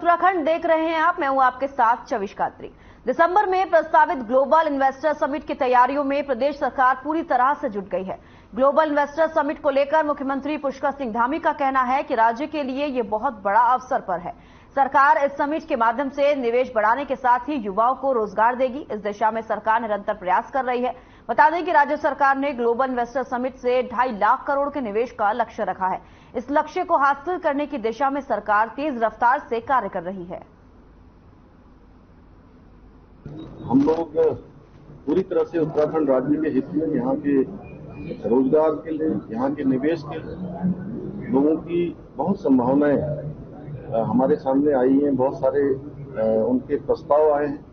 उत्तराखंड देख रहे हैं आप, मैं हूं आपके साथ चविश कात्री। दिसंबर में प्रस्तावित ग्लोबल इन्वेस्टर समिट की तैयारियों में प्रदेश सरकार पूरी तरह से जुट गई है। ग्लोबल इन्वेस्टर समिट को लेकर मुख्यमंत्री पुष्कर सिंह धामी का कहना है कि राज्य के लिए ये बहुत बड़ा अवसर पर है। सरकार इस समिट के माध्यम से निवेश बढ़ाने के साथ ही युवाओं को रोजगार देगी। इस दिशा में सरकार निरंतर प्रयास कर रही है। बता दें कि राज्य सरकार ने ग्लोबल इन्वेस्टर समिट से 2.5 लाख करोड़ के निवेश का लक्ष्य रखा है। इस लक्ष्य को हासिल करने की दिशा में सरकार तेज रफ्तार से कार्य कर रही है। हम लोग पूरी तरह से उत्तराखंड राज्य के हित में, यहाँ के रोजगार के लिए, यहाँ के निवेश के लिए लोगों की बहुत संभावनाएं हमारे सामने आई हैं। बहुत सारे उनके प्रस्ताव आए हैं।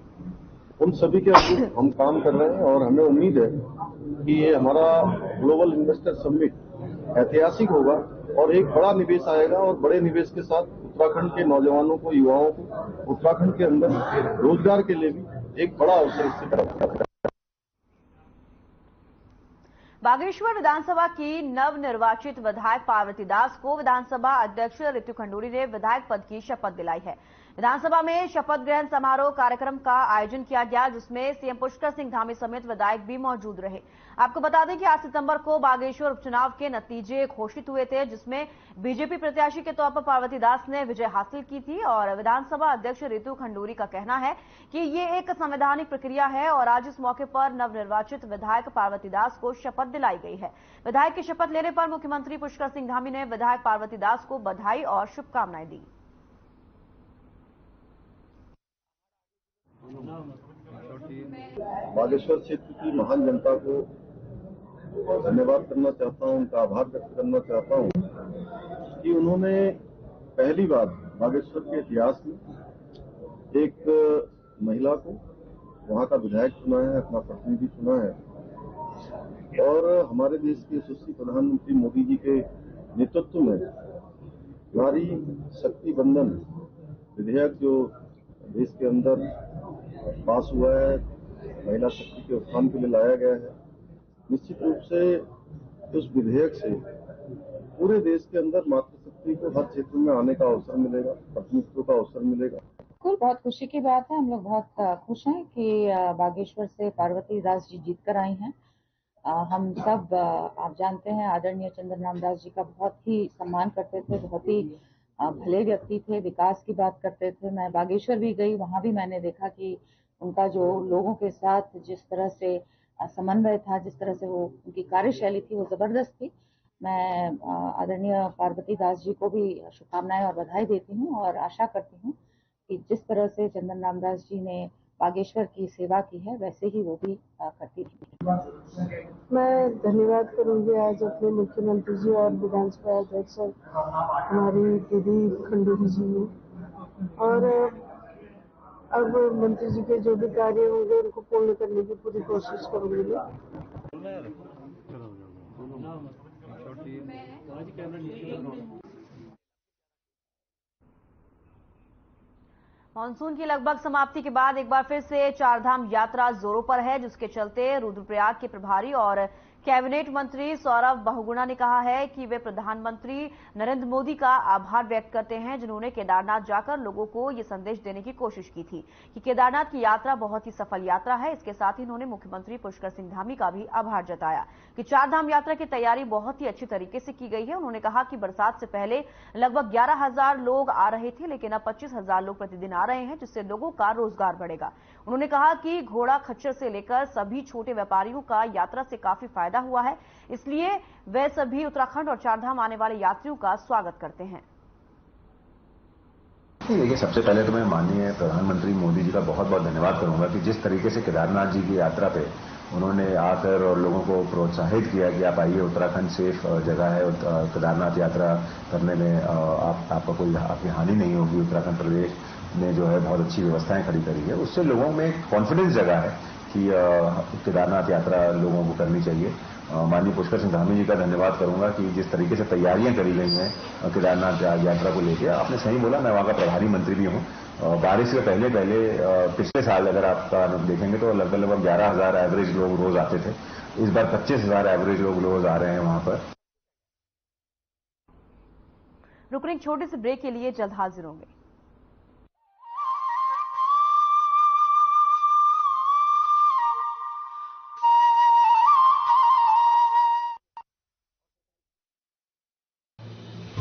उन सभी के अनुरूप हम काम कर रहे हैं और हमें उम्मीद है कि ये हमारा ग्लोबल इन्वेस्टर समिट ऐतिहासिक होगा और एक बड़ा निवेश आएगा और बड़े निवेश के साथ उत्तराखंड के नौजवानों को, युवाओं को उत्तराखंड के अंदर रोजगार के लिए भी एक बड़ा अवसर इससे प्राप्त होगा। बागेश्वर विधानसभा की नवनिर्वाचित विधायक पार्वती दास को विधानसभा अध्यक्ष रितु खंडूरी ने विधायक पद की शपथ दिलाई है। विधानसभा में शपथ ग्रहण समारोह कार्यक्रम का आयोजन किया गया, जिसमें सीएम पुष्कर सिंह धामी समेत विधायक भी मौजूद रहे। आपको बता दें कि 8 सितंबर को बागेश्वर उपचुनाव के नतीजे घोषित हुए थे, जिसमें बीजेपी प्रत्याशी के तौर पर पार्वती दास ने विजय हासिल की थी और विधानसभा अध्यक्ष रितु खंडूरी का कहना है कि ये एक संवैधानिक प्रक्रिया है और आज इस मौके पर नवनिर्वाचित विधायक पार्वती दास को शपथ दिलाई गई है। विधायक की शपथ लेने पर मुख्यमंत्री पुष्कर सिंह धामी ने विधायक पार्वती दास को बधाई और शुभकामनाएं दी। बागेश्वर क्षेत्र की महान जनता को धन्यवाद करना चाहता हूं, उनका आभार व्यक्त करना चाहता हूं कि उन्होंने पहली बार बागेश्वर के इतिहास में एक महिला को वहां का विधायक चुना है, अपना प्रतिनिधि चुना है और हमारे देश के यशस्वी प्रधानमंत्री मोदी जी के नेतृत्व में नारी शक्ति बंधन विधेयक जो देश के अंदर पास हुआ है, महिला शक्ति के उत्थान के लिए लाया गया है। निश्चित रूप से उस विधेयक से पूरे देश के अंदर मातृशक्ति को हर क्षेत्र में आने का अवसर मिलेगा, प्रतिनिधित्व का अवसर मिलेगा। बिल्कुल, बहुत खुशी की बात है। हम लोग बहुत खुश हैं कि बागेश्वर से पार्वती दास जी जीत कर आई हैं। हम सब आप जानते हैं आदरणीय चंद्रनाम दास जी का बहुत ही सम्मान करते थे, बहुत ही भले व्यक्ति थे, विकास की बात करते थे। मैं बागेश्वर भी गई, वहां भी मैंने देखा कि उनका जो लोगों के साथ जिस तरह से समन्वय था, जिस तरह से वो उनकी कार्यशैली थी, वो जबरदस्त थी। मैं आदरणीय पार्वती दास जी को भी शुभकामनाएं और बधाई देती हूँ और आशा करती हूँ कि जिस तरह से चंद्रनाम दास जी ने बागेश्वर की सेवा की है, वैसे ही वो भी करती थी। मैं धन्यवाद करूंगी आज अपने मुख्यमंत्री जी और विधानसभा अध्यक्ष हमारी दीदी खंडूरी जी ने, और अब मंत्री जी के जो भी कार्य होंगे उनको पूर्ण करने की पूरी कोशिश करूंगी। मानसून की लगभग समाप्ति के बाद एक बार फिर से चारधाम यात्रा जोरों पर है, जिसके चलते रुद्रप्रयाग के प्रभारी और कैबिनेट मंत्री सौरभ बहुगुणा ने कहा है कि वे प्रधानमंत्री नरेंद्र मोदी का आभार व्यक्त करते हैं, जिन्होंने केदारनाथ जाकर लोगों को ये संदेश देने की कोशिश की थी कि केदारनाथ की यात्रा बहुत ही सफल यात्रा है। इसके साथ ही उन्होंने मुख्यमंत्री पुष्कर सिंह धामी का भी आभार जताया कि चारधाम यात्रा की तैयारी बहुत ही अच्छी तरीके से की गई है। उन्होंने कहा कि बरसात से पहले लगभग 11,000 लोग आ रहे थे, लेकिन अब 25,000 लोग प्रतिदिन आ रहे हैं, जिससे लोगों का रोजगार बढ़ेगा। उन्होंने कहा कि घोड़ा खच्चर से लेकर सभी छोटे व्यापारियों का यात्रा से काफी फायदा हुआ है, इसलिए वे सभी उत्तराखंड और चारधाम आने वाले यात्रियों का स्वागत करते हैं। देखिए, सबसे पहले तो मैं माननीय प्रधानमंत्री मोदी जी का बहुत बहुत धन्यवाद करूंगा कि जिस तरीके से केदारनाथ जी की यात्रा पे उन्होंने आकर और लोगों को प्रोत्साहित किया कि आप आइए, उत्तराखंड सेफ जगह है, केदारनाथ यात्रा करने में आपका कोई आपकी हानि नहीं होगी। उत्तराखंड प्रदेश ने जो है बहुत अच्छी व्यवस्थाएं खड़ी करी है, उससे लोगों में कॉन्फिडेंस जगा है कि केदारनाथ यात्रा लोगों को करनी चाहिए। माननीय पुष्कर सिंह धामी जी का धन्यवाद करूंगा कि जिस तरीके से तैयारियां करी गई हैं केदारनाथ यात्रा को लेकर। आपने सही बोला, मैं वहां का प्रभारी मंत्री भी हूं। बारिश से पहले पिछले साल अगर आप देखेंगे तो लगभग 11,000 एवरेज लोग रोज आते थे। इस बार 25,000 एवरेज लोग रोज आ रहे हैं वहां पर। रुक रहे छोटे से ब्रेक के लिए, जल्द हाजिर होंगे।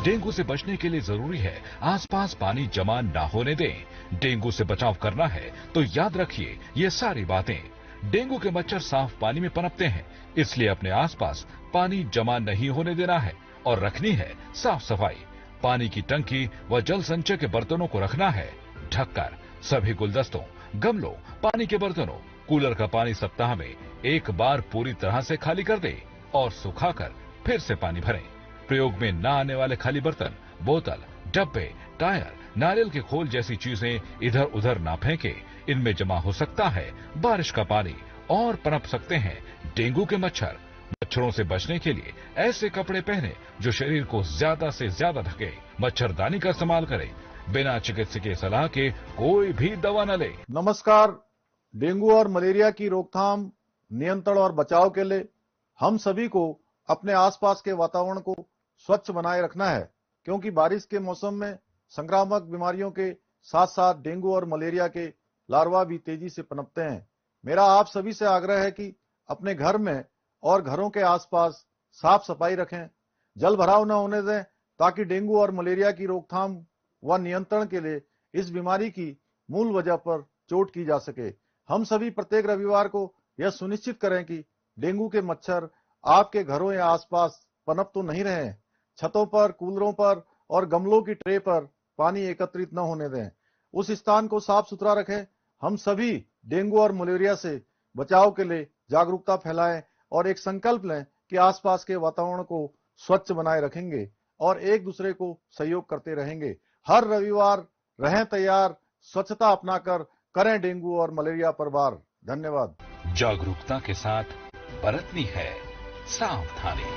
डेंगू से बचने के लिए जरूरी है आसपास पानी जमा ना होने दें। डेंगू से बचाव करना है तो याद रखिए ये सारी बातें। डेंगू के मच्छर साफ पानी में पनपते हैं, इसलिए अपने आसपास पानी जमा नहीं होने देना है और रखनी है साफ सफाई। पानी की टंकी व जल संचय के बर्तनों को रखना है ढककर। सभी गुलदस्तों, गमलों, पानी के बर्तनों, कूलर का पानी सप्ताह में एक बार पूरी तरह से खाली कर दें और सुखाकर फिर से पानी भरें। प्रयोग में न आने वाले खाली बर्तन, बोतल, डब्बे, टायर, नारियल के खोल जैसी चीजें इधर उधर ना फेंके। इनमें जमा हो सकता है बारिश का पानी और पनप सकते हैं डेंगू के मच्छर। मच्छरों से बचने के लिए ऐसे कपड़े पहने जो शरीर को ज्यादा से ज्यादा ढके। मच्छरदानी का इस्तेमाल करें। बिना चिकित्सकीय सलाह के कोई भी दवा न ले। नमस्कार। डेंगू और मलेरिया की रोकथाम, नियंत्रण और बचाव के लिए हम सभी को अपने आसपास के वातावरण को स्वच्छ बनाए रखना है, क्योंकि बारिश के मौसम में संक्रामक बीमारियों के साथ साथ डेंगू और मलेरिया के लार्वा भी तेजी से पनपते हैं। मेरा आप सभी से आग्रह है कि अपने घर में और घरों के आसपास साफ सफाई रखें, जल भराव न होने दें, ताकि डेंगू और मलेरिया की रोकथाम व नियंत्रण के लिए इस बीमारी की मूल वजह पर चोट की जा सके। हम सभी प्रत्येक रविवार को यह सुनिश्चित करें कि डेंगू के मच्छर आपके घरों या आसपास पनप तो नहीं रहे। छतों पर, कूलरों पर और गमलों की ट्रे पर पानी एकत्रित न होने दें। उस स्थान को साफ सुथरा रखें। हम सभी डेंगू और मलेरिया से बचाव के लिए जागरूकता फैलाएं और एक संकल्प लें कि आसपास के वातावरण को स्वच्छ बनाए रखेंगे और एक दूसरे को सहयोग करते रहेंगे। हर रविवार रहें तैयार, स्वच्छता अपनाकर करें डेंगू और मलेरिया पर वार। धन्यवाद। जागरूकता के साथ बरतनी है सावधानी।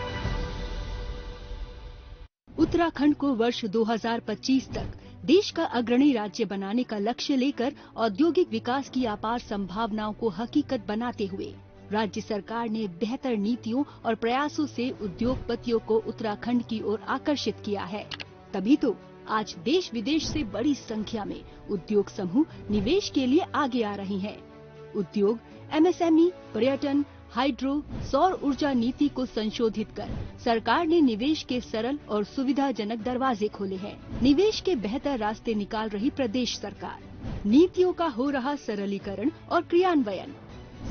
उत्तराखंड को वर्ष 2025 तक देश का अग्रणी राज्य बनाने का लक्ष्य लेकर औद्योगिक विकास की अपार संभावनाओं को हकीकत बनाते हुए राज्य सरकार ने बेहतर नीतियों और प्रयासों से उद्योगपतियों को उत्तराखंड की ओर आकर्षित किया है। तभी तो आज देश विदेश से बड़ी संख्या में उद्योग समूह निवेश के लिए आगे आ रही हैं। उद्योग, एमएसएमई, पर्यटन, हाइड्रो, सौर ऊर्जा नीति को संशोधित कर सरकार ने निवेश के सरल और सुविधाजनक दरवाजे खोले हैं। निवेश के बेहतर रास्ते निकाल रही प्रदेश सरकार। नीतियों का हो रहा सरलीकरण और क्रियान्वयन।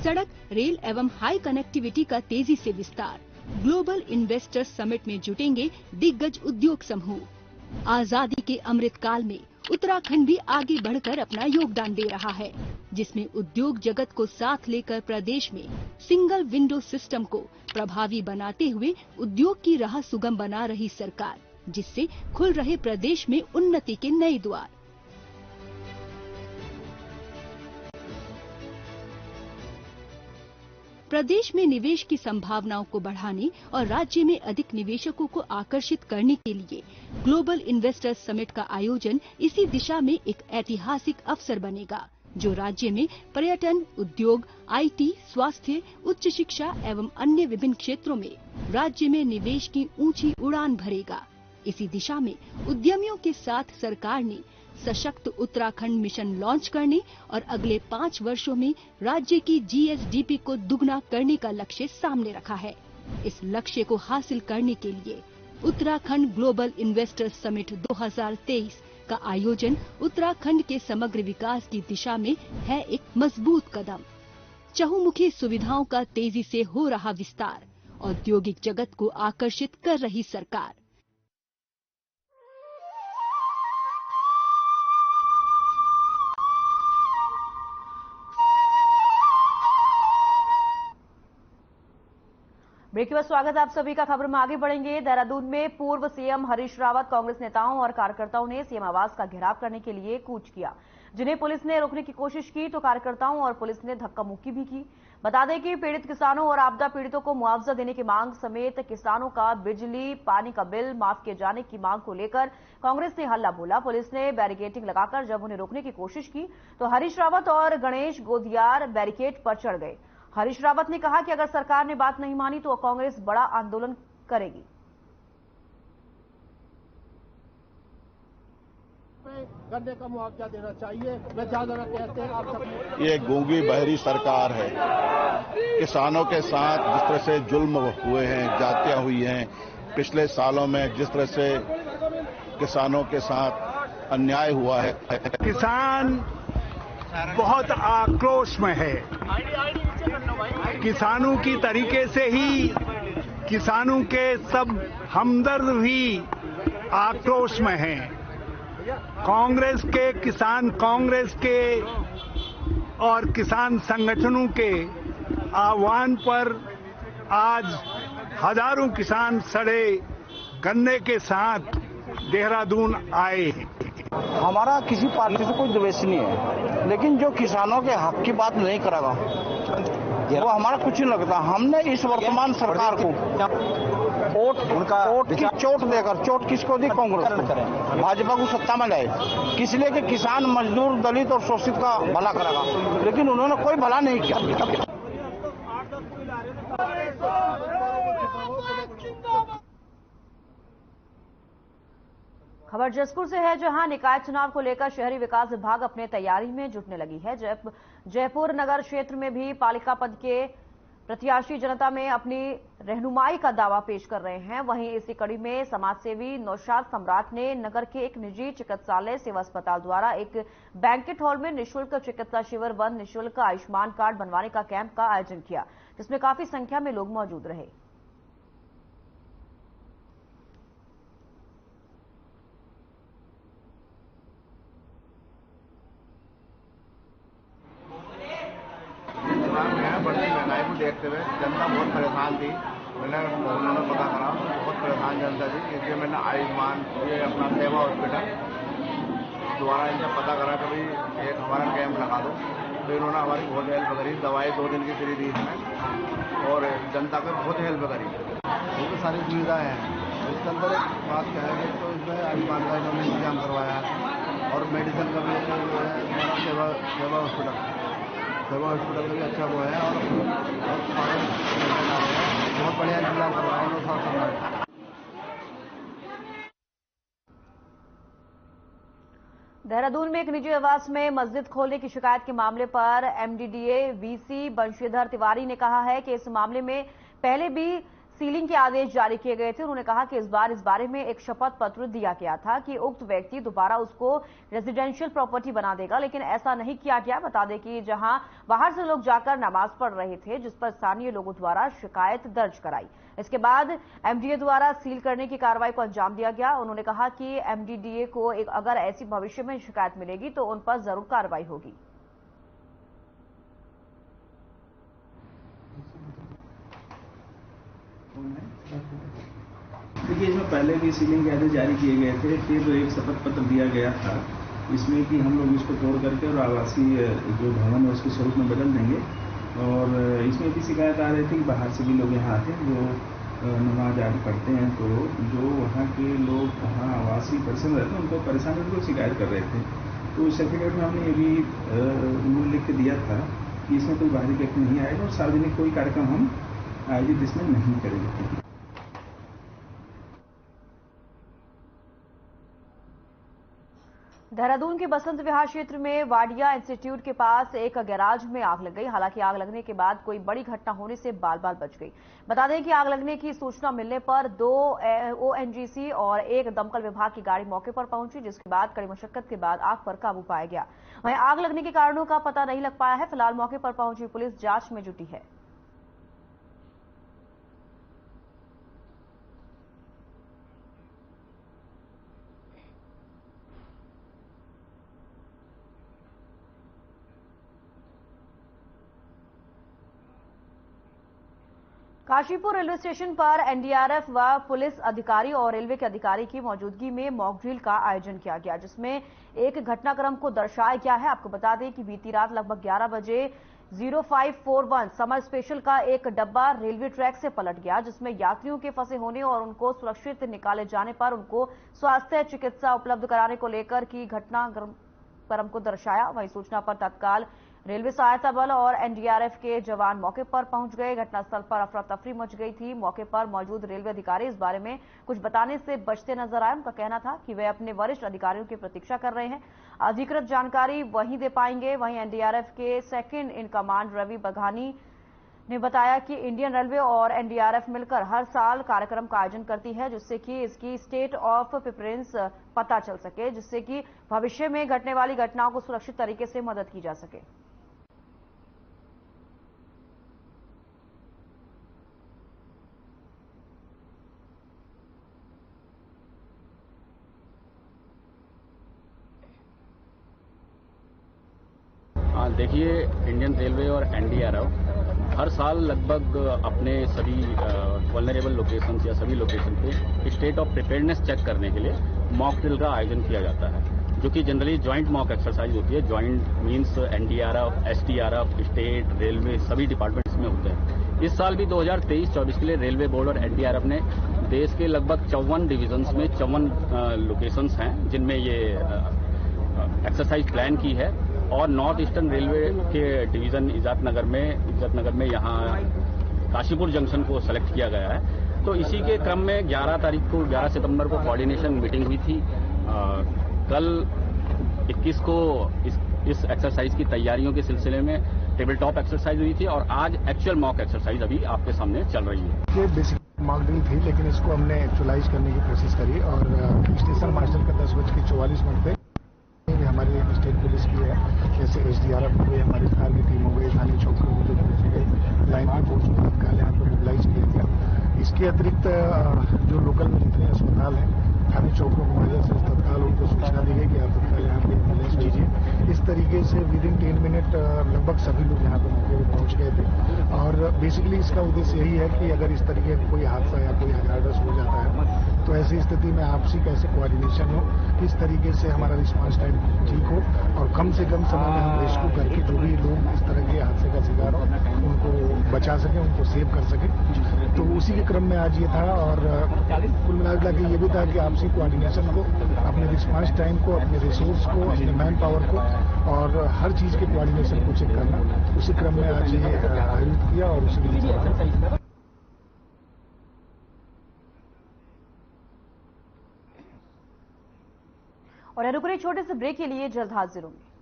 सड़क, रेल एवं हाई कनेक्टिविटी का तेजी से विस्तार। ग्लोबल इन्वेस्टर्स समिट में जुटेंगे दिग्गज उद्योग समूह। आजादी के अमृत काल में उत्तराखंड भी आगे बढ़कर अपना योगदान दे रहा है, जिसमें उद्योग जगत को साथ लेकर प्रदेश में सिंगल विंडो सिस्टम को प्रभावी बनाते हुए उद्योग की राह सुगम बना रही सरकार, जिससे खुल रहे प्रदेश में उन्नति के नए द्वार। प्रदेश में निवेश की संभावनाओं को बढ़ाने और राज्य में अधिक निवेशकों को आकर्षित करने के लिए ग्लोबल इन्वेस्टर्स समिट का आयोजन इसी दिशा में एक ऐतिहासिक अवसर बनेगा, जो राज्य में पर्यटन, उद्योग, आईटी, स्वास्थ्य, उच्च शिक्षा एवं अन्य विभिन्न क्षेत्रों में राज्य में निवेश की ऊंची उड़ान भरेगा। इसी दिशा में उद्यमियों के साथ सरकार ने सशक्त उत्तराखंड मिशन लॉन्च करने और अगले 5 वर्षों में राज्य की जीएसडीपी को दुगना करने का लक्ष्य सामने रखा है। इस लक्ष्य को हासिल करने के लिए उत्तराखंड ग्लोबल इन्वेस्टर्स समिट 2023 का आयोजन उत्तराखंड के समग्र विकास की दिशा में है एक मजबूत कदम। चहुमुखी सुविधाओं का तेजी से हो रहा विस्तार, औद्योगिक जगत को आकर्षित कर रही सरकार। ब्रेक के बाद स्वागत है आप सभी का। खबर में आगे बढ़ेंगे। देहरादून में पूर्व सीएम हरीश रावत, कांग्रेस नेताओं और कार्यकर्ताओं ने सीएम आवास का घेराव करने के लिए कूच किया, जिन्हें पुलिस ने रोकने की कोशिश की तो कार्यकर्ताओं और पुलिस ने धक्का मुक्की भी की। बता दें कि पीड़ित किसानों और आपदा पीड़ितों को मुआवजा देने की मांग समेत किसानों का बिजली, पानी का बिल माफ किए जाने की मांग को लेकर कांग्रेस ने हल्ला बोला। पुलिस ने बैरिकेडिंग लगाकर जब उन्हें रोकने की कोशिश की तो हरीश रावत और गणेश गोदियार बैरिकेड पर चढ़ गए। हरीश रावत ने कहा कि अगर सरकार ने बात नहीं मानी तो कांग्रेस बड़ा आंदोलन करेगी। गन्ने का मुआवजा देना चाहिए। मैं ज्यादा कहते हैं आप सब। ये गूंगी बहरी सरकार है। किसानों के साथ जिस तरह से जुल्म हुए हैं, जातियां हुई हैं, पिछले सालों में जिस तरह से किसानों के साथ अन्याय हुआ है। किसान बहुत आक्रोश में है। किसानों की तरीके से ही किसानों के सब हमदर्द भी आक्रोश में हैं। कांग्रेस के, किसान कांग्रेस के और किसान संगठनों के आह्वान पर आज हजारों किसान सड़े गन्ने के साथ देहरादून आए हैं। हमारा किसी पार्टी से कोई द्वेष नहीं है, लेकिन जो किसानों के हक की बात नहीं करेगा वो हमारा कुछ नहीं लगता। हमने इस वर्तमान सरकार को वोट की चोट देकर, चोट किसको दी? कांग्रेस, भाजपा को सत्ता में लाए, किस लिए कि किसान, मजदूर, दलित और शोषित का भला करेगा, लेकिन उन्होंने कोई भला नहीं किया। खबर जसपुर से है, जहां निकाय चुनाव को लेकर शहरी विकास विभाग अपने तैयारी में जुटने लगी है। जयपुर नगर क्षेत्र में भी पालिका पद के प्रत्याशी जनता में अपनी रहनुमाई का दावा पेश कर रहे हैं। वहीं इसी कड़ी में समाजसेवी नौशाद सम्राट ने नगर के एक निजी चिकित्सालय सेवा अस्पताल द्वारा एक बैंकेट हॉल में निःशुल्क चिकित्सा शिविर व निःशुल्क आयुष्मान कार्ड बनवाने का कैंप का आयोजन किया, जिसमें काफी संख्या में लोग मौजूद रहे। बढ़ती महंगाई को देखते हुए जनता बहुत परेशान थी। उन्होंने पता करा, बहुत परेशान जनता थी, इसलिए मैंने आयुष्मान ये अपना सेवा हॉस्पिटल द्वारा इनसे पता करा कि भाई एक हमारा कैंप लगा दो। तो इन्होंने हमारी बहुत हेल्प करी, दवाई 2 दिन की फ्री दी इसमें और जनता को बहुत हेल्प करी। ये तो सारी सुविधाएँ हैं। इसके अंदर एक बात क्या है कि तो इसमें आयुष्मान का इन्होंने इंतजाम करवाया और मेडिसिन का भी सेवा हॉस्पिटल का भी अच्छा वो है और बहुत बढ़िया इंतजाम करवाया। देहरादून में एक निजी आवास में मस्जिद खोलने की शिकायत के मामले पर एमडीडीए वीसी बंशीधर तिवारी ने कहा है कि इस मामले में पहले भी सीलिंग के आदेश जारी किए गए थे। उन्होंने कहा कि इस बार इस बारे में एक शपथ पत्र दिया गया था कि उक्त व्यक्ति दोबारा उसको रेजिडेंशियल प्रॉपर्टी बना देगा, लेकिन ऐसा नहीं किया गया। बता दें कि जहां बाहर से लोग जाकर नमाज पढ़ रहे थे, जिस पर स्थानीय लोगों द्वारा शिकायत दर्ज कराई। इसके बाद एमडीए द्वारा सील करने की कार्रवाई को अंजाम दिया गया। उन्होंने कहा कि एमडीडीए को अगर ऐसी भविष्य में शिकायत मिलेगी तो उन पर जरूर कार्रवाई होगी। देखिए, इसमें पहले भी सीलिंग के आदेश जारी किए गए थे, फिर एक शपथ पत्र दिया गया था इसमें कि हम लोग इसको तोड़ करके और आवासीय जो भवन है उसके स्वरूप में बदल देंगे। और इसमें भी शिकायत आ रही थी कि बाहर से भी लोग यहाँ आते हैं जो नमाज आदि पढ़ते हैं, तो जो वहाँ के लोग वहाँ आवासीय परिसर में रहते हैं उनको परेशानी उनको शिकायत कर रहे थे। तो उस सर्टिफिकेट में हमने ये भी लिख के दिया था कि इसमें कोई बाहरी व्यक्ति नहीं आएगा और सार्वजनिक कोई कार्यक्रम हम आयोजित इसमें नहीं करेंगे। देहरादून के बसंत विहार क्षेत्र में वाडिया इंस्टीट्यूट के पास एक गैराज में आग लग गई। हालांकि आग लगने के बाद कोई बड़ी घटना होने से बाल बाल बच गई। बता दें कि आग लगने की सूचना मिलने पर 2 ओएनजीसी और 1 दमकल विभाग की गाड़ी मौके पर पहुंची, जिसके बाद कड़ी मशक्कत के बाद आग पर काबू पाया गया। वहीं आग लगने के कारणों का पता नहीं लग पाया है। फिलहाल मौके पर पहुंची पुलिस जांच में जुटी है। काशीपुर रेलवे स्टेशन पर एनडीआरएफ व पुलिस अधिकारी और रेलवे के अधिकारी की मौजूदगी में मॉक ड्रिल का आयोजन किया गया, जिसमें एक घटनाक्रम को दर्शाया गया है। आपको बता दें कि बीती रात लगभग 11 बजे 0541 समर स्पेशल का एक डब्बा रेलवे ट्रैक से पलट गया, जिसमें यात्रियों के फंसे होने और उनको सुरक्षित निकाले जाने पर उनको स्वास्थ्य चिकित्सा उपलब्ध कराने को लेकर की घटनाक्रम को दर्शाया। वहीं सूचना पर तत्काल रेलवे सहायता बल और एनडीआरएफ के जवान मौके पर पहुंच गए। घटनास्थल पर अफरा तफरी मच गई थी। मौके पर मौजूद रेलवे अधिकारी इस बारे में कुछ बताने से बचते नजर आए। उनका कहना था कि वे अपने वरिष्ठ अधिकारियों की प्रतीक्षा कर रहे हैं, अधिकृत जानकारी वहीं दे पाएंगे। वहीं एनडीआरएफ के सेकंड इन कमांड रवि बघानी ने बताया कि इंडियन रेलवे और एनडीआरएफ मिलकर हर साल कार्यक्रम का आयोजन करती है, जिससे कि इसकी स्टेट ऑफ प्रिपरेंस पता चल सके, जिससे कि भविष्य में घटने वाली घटनाओं को सुरक्षित तरीके से मदद की जा सके। देखिए, इंडियन रेलवे और एनडीआरएफ हर साल लगभग अपने सभी वल्नरेबल लोकेशंस या सभी लोकेशन पे स्टेट ऑफ प्रिपेयर्डनेस चेक करने के लिए मॉक ड्रिल का आयोजन किया जाता है, जो कि जनरली ज्वाइंट मॉक एक्सरसाइज होती है। Joint means NDRF, SDRF, state, railway सभी डिपार्टमेंट्स में होते हैं। इस साल भी 2023-24 के लिए रेलवे बोर्ड और एनडीआरएफ ने देश के लगभग 54 डिविजन्स में 54 लोकेशंस हैं जिनमें ये एक्सरसाइज प्लान की है। और नॉर्थ ईस्टर्न रेलवे के डिवीजन इज्जत नगर में यहाँ काशीपुर जंक्शन को सेलेक्ट किया गया है। तो इसी के क्रम में 11 सितंबर को कोऑर्डिनेशन मीटिंग हुई थी। कल 21 को इस एक्सरसाइज की तैयारियों के सिलसिले में टेबल टॉप एक्सरसाइज हुई थी और आज एक्चुअल मॉक एक्सरसाइज अभी आपके सामने चल रही है। ये बेसिक मॉक ड्रिल थी, लेकिन इसको हमने एक्चुअलाइज करने की कोशिश करी और स्टेशन मास्टर का 10:44 पे हमारी स्टेट पुलिस की है, जैसे एसडीआरएफ हो गई, हमारी फायर की टीम हो गई, थाने चौक जो पहुंच गए, लाइन की फोर्स को तत्काल यहाँ पर मोबिलाइज किया गया। इसके अतिरिक्त जो लोकल में जितने अस्पताल हैं, थाने चौकों की वजह से तत्काल उनको सूचना दी गई कि आप तत्काल यहाँ पर मोबिलाइज कीजिए। इस तरीके से विदिन 10 मिनट लगभग सभी लोग यहाँ पर मौके पर पहुंच गए थे। और बेसिकली इसका उद्देश्य यही है कि अगर इस तरीके का कोई हादसा या कोई हजारदस हो जाता है तो ऐसी स्थिति में आपसी कैसे कोऑर्डिनेशन हो, किस तरीके से हमारा रिस्पांस टाइम ठीक हो और कम से कम समय में हम रेस्क्यू करके जो भी लोग इस तरह के हादसे का शिकार हो उनको बचा सकें, उनको सेव कर सकें। तो उसी के क्रम में आज ये था और कुल मिला के ये भी था कि आपसी कोऑर्डिनेशन को, अपने रिस्पांस टाइम को, अपने रिसोर्स को, अपने मैन पावर को और हर चीज के कोऑर्डिनेशन को चेक करना, उसी क्रम में आज ये आयोजित किया और उसी और रुक रही छोटे से ब्रेक के लिए जल्द हाजिर होंगे।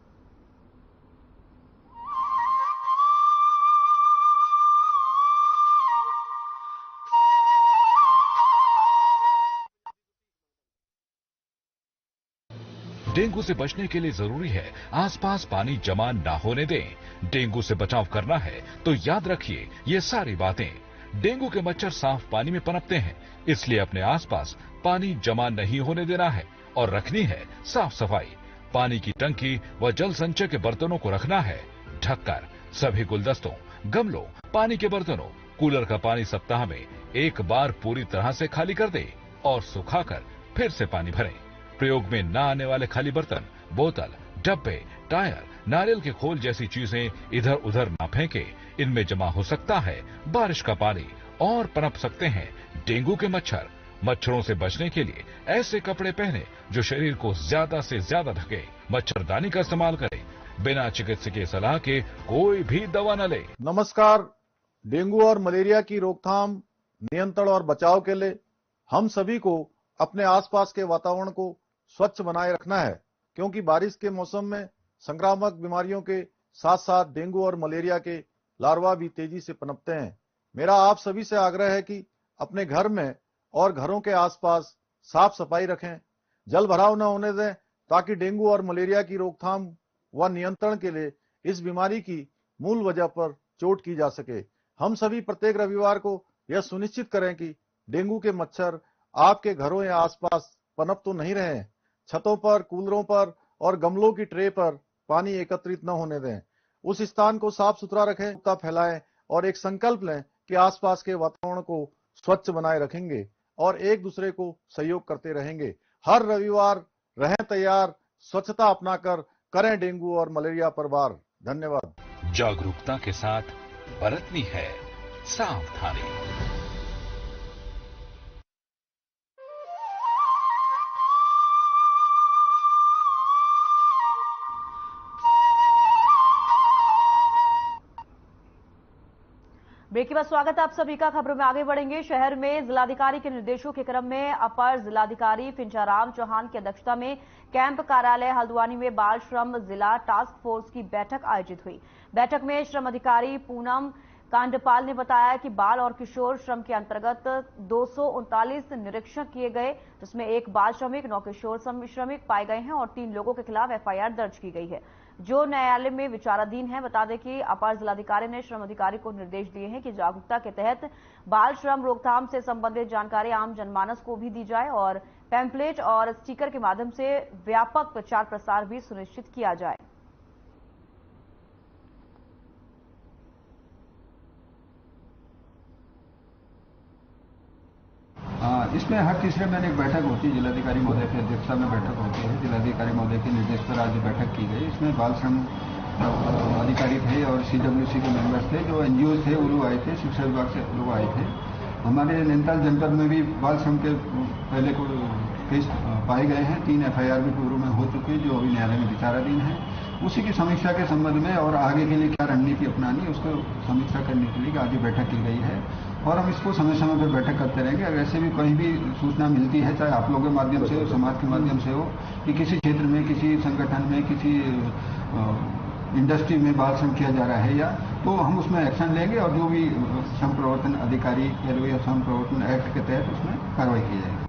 डेंगू से बचने के लिए जरूरी है आसपास पानी जमा ना होने दें। डेंगू से बचाव करना है तो याद रखिए ये सारी बातें। डेंगू के मच्छर साफ पानी में पनपते हैं, इसलिए अपने आसपास पानी जमा नहीं होने देना है और रखनी है साफ सफाई। पानी की टंकी व जल संचय के बर्तनों को रखना है ढककर। सभी गुलदस्तों, गमलों, पानी के बर्तनों, कूलर का पानी सप्ताह में एक बार पूरी तरह से खाली कर दें और सुखाकर फिर से पानी भरें। प्रयोग में न आने वाले खाली बर्तन, बोतल, डब्बे, टायर, नारियल के खोल जैसी चीजें इधर उधर न फेंके। इनमें जमा हो सकता है बारिश का पानी और पनप सकते हैं डेंगू के मच्छर। मच्छरों से बचने के लिए ऐसे कपड़े पहने जो शरीर को ज्यादा से ज्यादा ढके। मच्छरदानी का इस्तेमाल करें। बिना चिकित्सकीय सलाह के कोई भी दवा न ले। नमस्कार। डेंगू और मलेरिया की रोकथाम, नियंत्रण और बचाव के लिए हम सभी को अपने आसपास के वातावरण को स्वच्छ बनाए रखना है, क्योंकि बारिश के मौसम में संक्रामक बीमारियों के साथ साथ डेंगू और मलेरिया के लार्वा भी तेजी से पनपते हैं। मेरा आप सभी से आग्रह है कि अपने घर में और घरों के आसपास साफ सफाई रखें, जल भराव न होने दें, ताकि डेंगू और मलेरिया की रोकथाम व नियंत्रण के लिए इस बीमारी की मूल वजह पर चोट की जा सके। हम सभी प्रत्येक रविवार को यह सुनिश्चित करें कि डेंगू के मच्छर आपके घरों या आसपास पनप तो नहीं रहे। छतों पर, कूलरों पर और गमलों की ट्रे पर पानी एकत्रित न होने दें। उस स्थान को साफ सुथरा रखें, फैलाएं और एक संकल्प लें कि आसपास के वातावरण को स्वच्छ बनाए रखेंगे और एक दूसरे को सहयोग करते रहेंगे। हर रविवार रहें तैयार, स्वच्छता अपनाकर करें डेंगू और मलेरिया पर वार। धन्यवाद। जागरूकता के साथ बरतनी है सावधानी। ब्रेक के बाद स्वागत है आप सभी का। खबरों में आगे बढ़ेंगे। शहर में जिलाधिकारी के निर्देशों के क्रम में अपर जिलाधिकारी फिंचाराम चौहान की अध्यक्षता में कैंप कार्यालय हल्द्वानी में बाल श्रम जिला टास्क फोर्स की बैठक आयोजित हुई। बैठक में श्रम अधिकारी पूनम कांडपाल ने बताया कि बाल और किशोर श्रम के अंतर्गत 239 निरीक्षण किए गए, जिसमें 1 बाल श्रमिक, 9 किशोर श्रमिक पाए गए हैं और 3 लोगों के खिलाफ एफआईआर दर्ज की गई है, जो न्यायालय में विचाराधीन है। बता दें कि अपर जिलाधिकारी ने श्रम अधिकारी को निर्देश दिए हैं कि जागरूकता के तहत बाल श्रम रोकथाम से संबंधित जानकारी आम जनमानस को भी दी जाए और पैम्पलेट और स्टिकर के माध्यम से व्यापक प्रचार प्रसार भी सुनिश्चित किया जाए। इसमें हर तीसरे महीने एक बैठक होती है, जिलाधिकारी महोदय की अध्यक्षता में बैठक होती है। जिलाधिकारी महोदय के निर्देश पर आज बैठक की गई। इसमें बाल श्रम अधिकारी थे और सीडब्ल्यूसी के मेंबर्स थे, जो एनजीओ थे वो लोग आए थे, शिक्षा विभाग से लोग आए थे। हमारे नैनीताल जनपद में भी बाल श्रम के पहले को केस पाए गए हैं। 3 एफआईआर भी पूर्व में हो चुके हैं, जो अभी न्यायालय में विचाराधीन है। उसी की समीक्षा के संबंध में और आगे के लिए क्या रणनीति अपनानी, उसको समीक्षा करने के लिए आज बैठक की गई है और हम इसको समय समय पर बैठक करते रहेंगे। अगर ऐसे भी कहीं भी सूचना मिलती है, चाहे आप लोगों के माध्यम से हो, समाज के माध्यम से हो, कि किसी क्षेत्र में, किसी संगठन में, किसी इंडस्ट्री में बाल श्रम किया जा रहा है या, तो हम उसमें एक्शन लेंगे और जो भी श्रम प्रवर्तन अधिकारी या श्रम प्रवर्तन एक्ट के तहत उसमें कार्रवाई की जाएगी।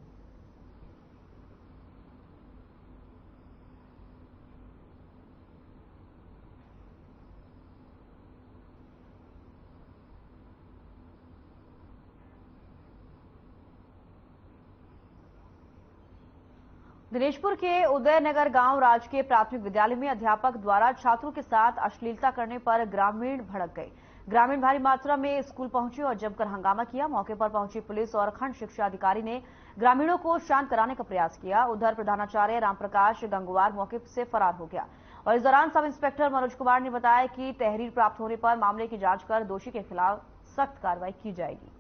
दिनेशपुर के उदयनगर गांव राजकीय प्राथमिक विद्यालय में अध्यापक द्वारा छात्रों के साथ अश्लीलता करने पर ग्रामीण भड़क गए। ग्रामीण भारी मात्रा में स्कूल पहुंचे और जमकर हंगामा किया। मौके पर पहुंची पुलिस और खंड शिक्षा अधिकारी ने ग्रामीणों को शांत कराने का प्रयास किया। उधर प्रधानाचार्य रामप्रकाश गंगवार मौके से फरार हो गया और इस दौरान सब इंस्पेक्टर मनोज कुमार ने बताया कि तहरीर प्राप्त होने पर मामले की जांच कर दोषी के खिलाफ सख्त कार्रवाई की जाएगी।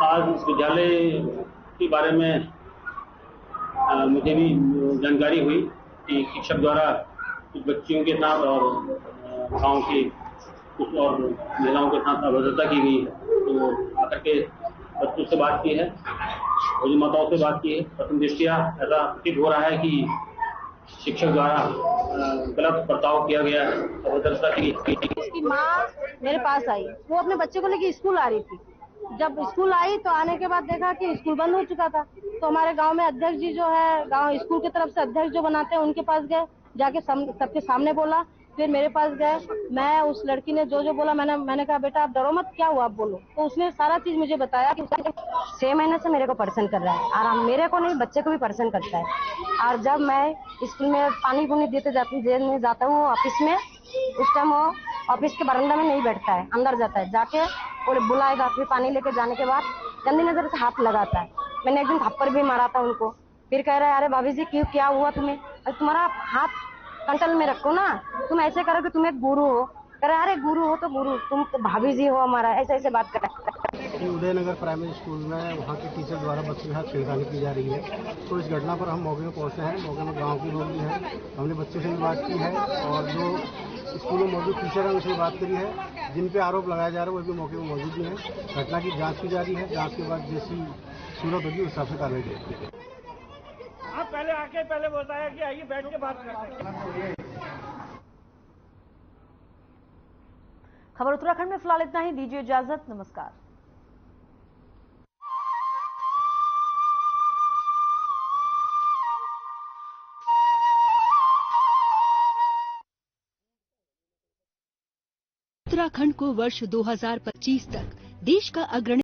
आज इस विद्यालय के बारे में मुझे भी जानकारी हुई कि शिक्षक द्वारा कुछ बच्चियों के साथ और गांव के कुछ और महिलाओं के साथ अभद्रता की गई है। तो आकर के बच्चों से बात की है, भोजन माताओं से बात की है। प्रथम दृष्टया ऐसा प्रतीत हो रहा है कि शिक्षक द्वारा गलत बर्ताव किया गया है, अभद्रता की। उसकी माँ मेरे पास आई, वो अपने बच्चे को लेकर स्कूल आ रही थी। जब स्कूल आई तो आने के बाद देखा कि स्कूल बंद हो चुका था। तो हमारे गांव में अध्यक्ष जी जो है, गांव स्कूल की तरफ से अध्यक्ष जो बनाते हैं, उनके पास गए, जाके सबके सामने बोला। फिर मेरे पास गए, मैं उस लड़की ने जो बोला, मैंने कहा बेटा आप डरो मत, क्या हुआ आप बोलो। तो उसने सारा चीज मुझे बताया कि 6 महीने से मेरे को परेशान कर रहा है और मेरे को नहीं, बच्चे को भी परेशान करता है। और जब मैं स्कूल में पानी पुनी देने जाता हूँ ऑफिस में, उस टाइम वो ऑफिस के बरामदा में नहीं बैठता है, अंदर जाता है। जाके वो बुलाएगा, फिर पानी लेके जाने के बाद गंदी नजर से हाथ लगाता है। मैंने एक दिन थप्पड़ भी मारा था उनको। फिर कह रहा है अरे भाभी जी क्यों, क्या हुआ तुम्हें, तुम्हारा हाथ कंट्रोल में रखो ना, तुम ऐसे करो कि तुम एक गुरु हो। कह रहे अरे गुरु हो तो गुरु, तुम तो भाभी जी हो हमारा, ऐसे बात कर रहे हैं। उदयनगर प्राइमरी स्कूल में वहाँ के टीचर द्वारा बच्चों के साथ छेड़खानी की जा रही है। तो इस घटना पर हम मौके में पहुँचे हैं। मौके में गाँव के लोग भी हैं, हमने बच्चे से भी बात की है और जो स्कूल में मौजूद टीचर है उनसे बात करी है। जिन पे आरोप लगाया जा रहा है वो भी मौके में मौजूद भी है। घटना की जाँच की जा रही है। जाँच के बाद जैसी सूरत होगी उस हिसाब से कार्रवाई की जाएगी। आप पहले आके पहले बताया कि आइए बैठ के बात करते हैं। खबर उत्तराखंड में फिलहाल इतना ही। दीजिए इजाजत, नमस्कार। उत्तराखंड को वर्ष 2025 तक देश का अग्रणी